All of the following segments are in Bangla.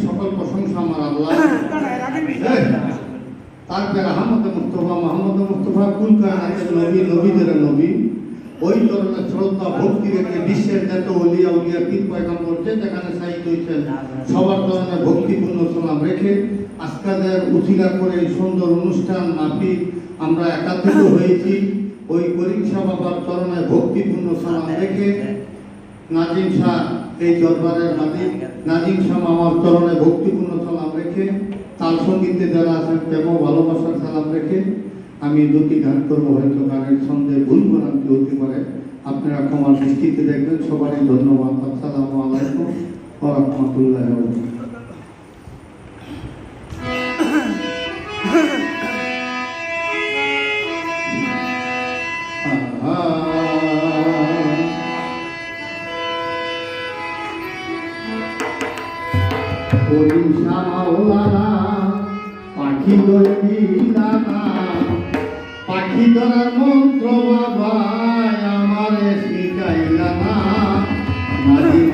সকল প্রশংসা আমার আল্লাহ। তারপরে আহমদ মুস্তফা মোহাম্মদ মুস্তফা কুল কায়নাতের নবী, নবীদের নবী, ওই ধরনের শ্রদ্ধা ভক্তি রেখে বিশ্বের যত ওলিয়া উলিয়া পীর পয়গম্বর যেখানে সাহিত্য হয়েছেন সবার ধরনের ভক্তিপূর্ণ সালাম রেখে আজকাদের উঠিলা করে এই সুন্দর অনুষ্ঠান মাফিক আমরা একাত্রিত হয়েছি। ওই করিম শাহ বাবার চরণে ভক্তিপূর্ণ সালাম রেখে নাজিম শাহ এই দরবারের মালিক নাজিম শাহ মামার চরণে ভক্তিপূর্ণ সালাম রেখে তাল সঙ্গীতে যারা আছেন প্রেম ভালোবাসার সালাম রেখে আমি দুটি গান করবো। হয়তো গানের সঙ্গে ভুল ভ্রান্তি হতে পারে, আপনারা ক্ষমার দৃষ্টিতে দেখবেন। সবারই ধন্যবাদ। আসসালামু আলাইকুম ওয়া রাহমাতুল্লাহি ওয়া পাখি ধরে দিলানা পাখি ধরার মন্ত্র বাবা আমারে শিখাইলা না মালিক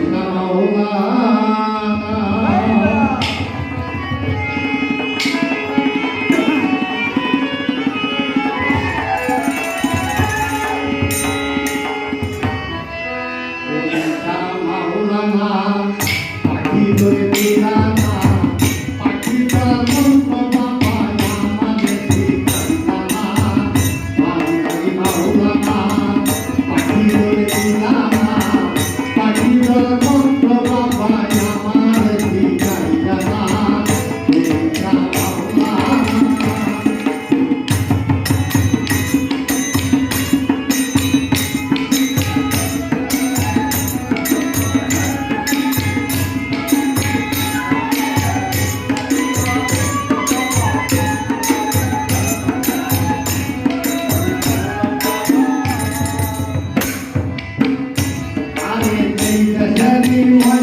মাওলানা পাখি ধরে দিলানা পাখি ধরার মন্ত্র বাবা আমারে শিখাইলা না মালিক মাওলানা পাখি ধরে দিলানা পাখি ধরার মন্ত্র বাবা আমারে শিখাইলা না Hãy subscribe cho kênh Ghiền Mì Gõ để không bỏ lỡ